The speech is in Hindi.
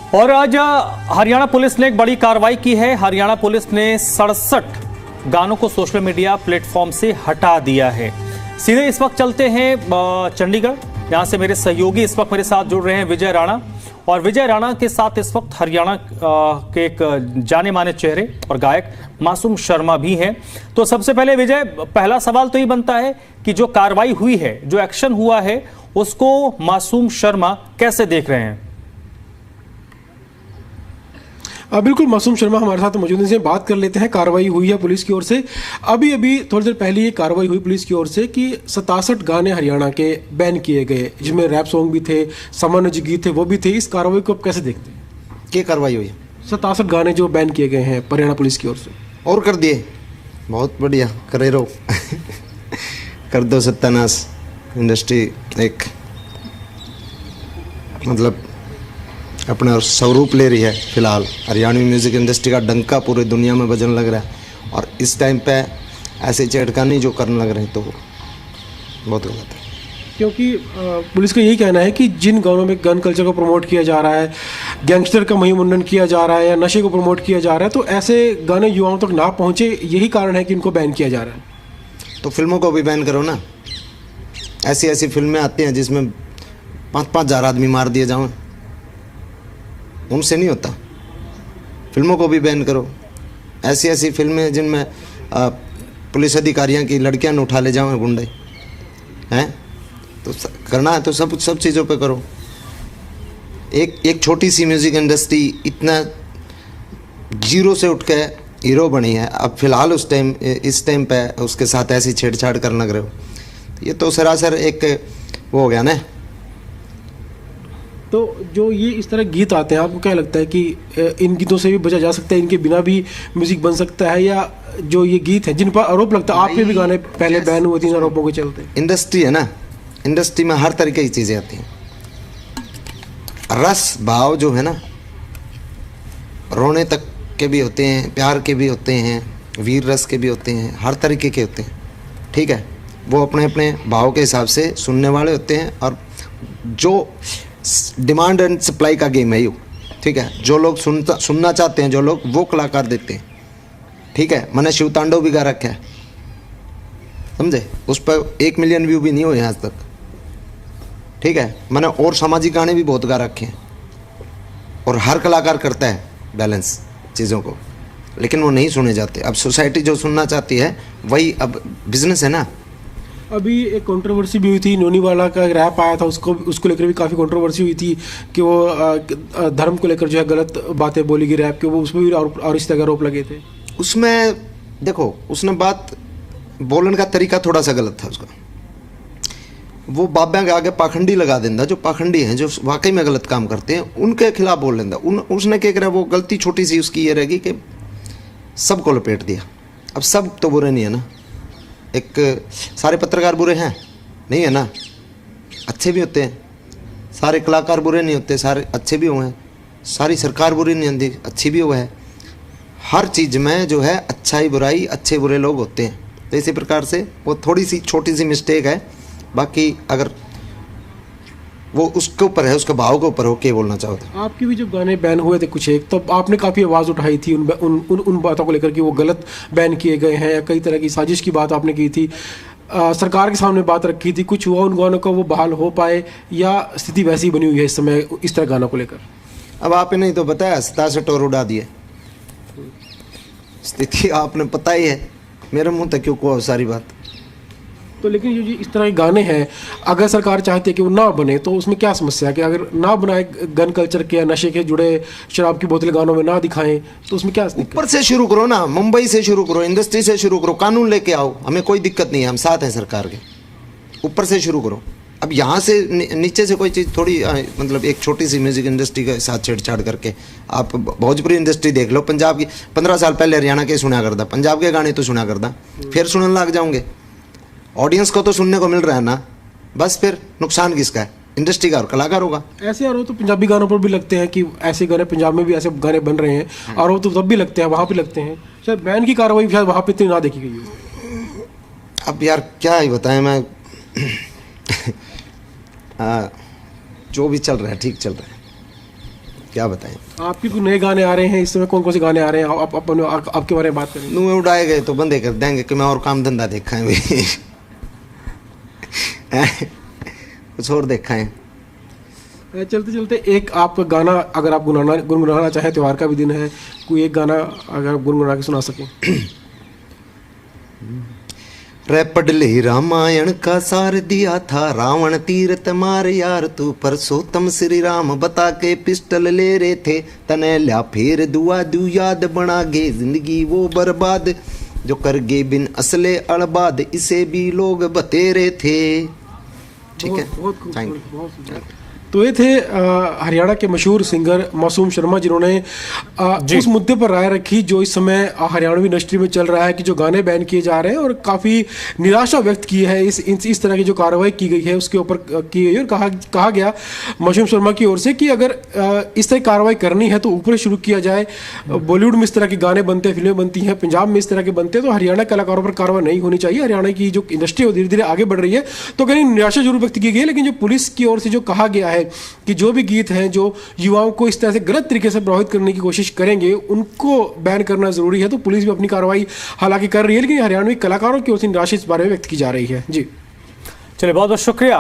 और आज हरियाणा पुलिस ने एक बड़ी कार्रवाई की है। हरियाणा पुलिस ने 67 गानों को सोशल मीडिया प्लेटफॉर्म से हटा दिया है। सीधे इस वक्त चलते हैं चंडीगढ़, यहाँ से मेरे सहयोगी इस वक्त मेरे साथ जुड़ रहे हैं विजय राणा। और विजय राणा के साथ इस वक्त हरियाणा के एक जाने माने चेहरे और गायक मासूम शर्मा भी हैं। तो सबसे पहले विजय, पहला सवाल तो ये बनता है कि जो कार्रवाई हुई है, जो एक्शन हुआ है, उसको मासूम शर्मा कैसे देख रहे हैं? बिल्कुल, मासूम शर्मा हमारे साथ मौजूद हैं। बात कर लेते हैं, कार्रवाई हुई है पुलिस की ओर से। अभी थोड़ी देर पहले ये कार्रवाई हुई पुलिस की ओर से कि 67 गाने हरियाणा के बैन किए गए, जिसमें रैप सॉन्ग भी थे, सामान्य जो गीत थे वो भी थे। इस कार्रवाई को आप कैसे देखते हैं? क्या कार्रवाई हुई? 67 गाने जो बैन किए गए हैं हरियाणा पुलिस की ओर से। और कर दिए, बहुत बढ़िया, करे रहो। कर दो सत्यानाश। इंडस्ट्री एक मतलब अपना स्वरूप ले रही है। फिलहाल हरियाणवी म्यूज़िक इंडस्ट्री का डंका पूरे दुनिया में बजने लग रहा है, और इस टाइम पे ऐसे छेड़खानी जो करने लग रहे हैं तो बहुत गलत है। क्योंकि पुलिस का यही कहना है कि जिन गानों में गन कल्चर को प्रमोट किया जा रहा है, गैंगस्टर का महिमंडन किया जा रहा है या नशे को प्रमोट किया जा रहा है, तो ऐसे गाने युवाओं तक ना पहुँचे, यही कारण है कि इनको बैन किया जा रहा है। तो फिल्मों को भी बैन करो ना। ऐसी ऐसी फिल्में आती हैं जिसमें 5-5 हज़ार आदमी मार दिए जाओ, उनसे नहीं होता। फिल्मों को भी बैन करो। ऐसी ऐसी फिल्में जिनमें पुलिस अधिकारियों की लड़कियां न उठा ले जाओ गुंडे हैं, तो करना है तो सब चीज़ों पे करो। एक छोटी सी म्यूज़िक इंडस्ट्री इतना जीरो से उठ के हीरो बनी है, अब फिलहाल इस टाइम पे उसके साथ ऐसी छेड़छाड़ करने लग रहे हो, ये तो सरासर एक वो हो गया ना। तो जो ये इस तरह गीत आते हैं, आपको क्या लगता है कि इन गीतों से भी बचा जा सकता है, इनके बिना भी म्यूजिक बन सकता है, या जो ये गीत हैं जिन पर आरोप लगता है, आप पे भी गाने पहले बैन हुए थे इन आरोपों के चलते? इंडस्ट्री है ना, इंडस्ट्री में हर तरीके की चीज़ें आती हैं। रस भाव जो है ना, रोने तक के भी होते हैं, प्यार के भी होते हैं, वीर रस के भी होते हैं, हर तरीके के होते हैं। ठीक है, वो अपने अपने भाव के हिसाब से सुनने वाले होते हैं, और जो डिमांड एंड सप्लाई का गेम है ये। ठीक है, जो लोग सुनना चाहते हैं, जो लोग, वो कलाकार देते हैं। ठीक है, मैंने शिव तांडव भी गा रखा है, समझे, उस पर 1 मिलियन व्यू भी नहीं हुए आज तक। ठीक है, मैंने और सामाजिक गाने भी बहुत गा रखे हैं, और हर कलाकार करता है बैलेंस चीज़ों को, लेकिन वो नहीं सुने जाते। अब सोसाइटी जो सुनना चाहती है वही, अब बिजनेस है ना। अभी एक कंट्रोवर्सी भी हुई थी, नोनीवाला का रैप आया था, उसको लेकर भी काफ़ी कंट्रोवर्सी हुई थी कि वो धर्म को लेकर जो है गलत बातें बोली गई रैप के, वो उसमें भी और इस तरह आरोप लगे थे। उसमें देखो, उसने बात बोलने का तरीका थोड़ा सा गलत था उसका। वो बाबा के आगे पाखंडी लगा देंदा, जो पाखंडी हैं, जो वाकई में गलत काम करते हैं, उनके खिलाफ बोल लेंदा। उसने क्या करा, वो गलती छोटी सी उसकी ये रहेगी कि सबको लपेट दिया। अब सब तो बुरे नहीं है ना, एक सारे पत्रकार बुरे हैं नहीं है ना, अच्छे भी होते हैं। सारे कलाकार बुरे नहीं होते, सारे अच्छे भी हुए हैं। सारी सरकार बुरी नहीं होती, अच्छी भी हुआ है। हर चीज़ में जो है अच्छाई बुराई, अच्छे बुरे लोग होते हैं। तो इसी प्रकार से वो थोड़ी सी छोटी सी मिस्टेक है, बाकी अगर वो उसके ऊपर है, उसके भाव के ऊपर हो के बोलना चाहो तो। आपके भी जब गाने बैन हुए थे कुछ एक, तब आपने काफ़ी आवाज़ उठाई थी उन बातों को लेकर कि वो गलत बैन किए गए हैं, या कई तरह की साजिश की बात आपने की थी, सरकार के सामने बात रखी थी। कुछ हुआ उन गानों को वो बहाल हो पाए, या स्थिति वैसी बनी हुई है इस समय इस तरह गानों को लेकर? अब आपने नहीं तो बताया, 67 और उड़ा दिए। स्थिति आपने पता ही है, मेरे मुँह तक क्यों को सारी बात। तो लेकिन ये इस तरह के गाने हैं, अगर सरकार चाहती है कि वो ना बने, तो उसमें क्या समस्या है कि अगर ना बनाए, गन कल्चर के या नशे के जुड़े शराब की बोतलें गानों में ना दिखाएं, तो उसमें क्या? ऊपर से शुरू करो ना, मुंबई से शुरू करो, इंडस्ट्री से शुरू करो, कानून लेके आओ, हमें कोई दिक्कत नहीं है, हम साथ हैं सरकार के। ऊपर से शुरू करो। अब यहाँ से नीचे से कोई चीज़ थोड़ी, मतलब एक छोटी सी म्यूज़िक इंडस्ट्री के साथ छेड़छाड़ करके, आप भोजपुरी इंडस्ट्री देख लो, पंजाब की 15 साल पहले हरियाणा के सुना करता, पंजाब के गाने तो सुना करता, फिर सुनने लग जाओगे। ऑडियंस को तो सुनने को मिल रहा है ना, बस फिर नुकसान किसका है? इंडस्ट्री का और कलाकारों का। ऐसे आरोप तो पंजाबी गानों पर भी लगते हैं कि ऐसे गाने, पंजाब में भी ऐसे गाने बन रहे हैं, आरोप तो तब भी लगते हैं, वहाँ पे लगते हैं। शायद बैन की कार्रवाई शायद वहाँ पे इतनी ना देखी गई हो। अब यार क्या ही बताएं मैं। जो भी चल रहा है ठीक चल रहा है। क्या बताएं। आपके कुछ नए गाने आ रहे हैं इस समय, कौन कौन से गाने आ रहे हैं, आपके बारे में बात करें। नुए उड़ाए गए तो बंदे कर देंगे कि मैं और काम धंधा देखा है भी कुछ और देखा है। चलते चलते एक आप गाना अगर आप गुनगुनाना चाहें, त्योहार का भी दिन है, कोई एक गाना अगर आप गुनगुना के सुना सकें। रे पढ़ ले रामायण का सार दिया था रावण तीरथ मार यार तू, परसोत्तम श्री राम बता के पिस्टल ले रहे थे, तने ल्या फिर दुआ दू याद बना गे जिंदगी वो बर्बाद, जो कर गे बिन असले अड़बाद इसे भी लोग बतेरे थे। ठीक है, बहुत खूब, Thank you. बहुत सुंदर। तो ये थे हरियाणा के मशहूर सिंगर मासूम शर्मा, जिन्होंने उस मुद्दे पर राय रखी जो इस समय हरियाणवी इंडस्ट्री में चल रहा है कि जो गाने बैन किए जा रहे हैं, और काफ़ी निराशा व्यक्त की है इस तरह की जो कार्रवाई की गई है उसके ऊपर की गई। और कहा गया मासूम शर्मा की ओर से कि अगर इस तरह कार्रवाई करनी है तो ऊपर शुरू किया जाए। बॉलीवुड में इस तरह के गाने बनते हैं, फिल्में बनती हैं, पंजाब में इस तरह के बनते हैं, तो हरियाणा कलाकारों पर कार्रवाई नहीं होनी चाहिए। हरियाणा की जो इंडस्ट्री है वो धीरे धीरे आगे बढ़ रही है। तो कहीं निराशा जरूर व्यक्त की गई है, लेकिन जो पुलिस की ओर से जो कहा गया है कि जो भी गीत हैं जो युवाओं को इस तरह से गलत तरीके से प्रभावित करने की कोशिश करेंगे उनको बैन करना जरूरी है। तो पुलिस भी अपनी कार्रवाई हालांकि कर रही है, लेकिन हरियाणवी कलाकारों की ओर से निराशा इस बारे में व्यक्त की जा रही है। जी चलिए, बहुत बहुत शुक्रिया।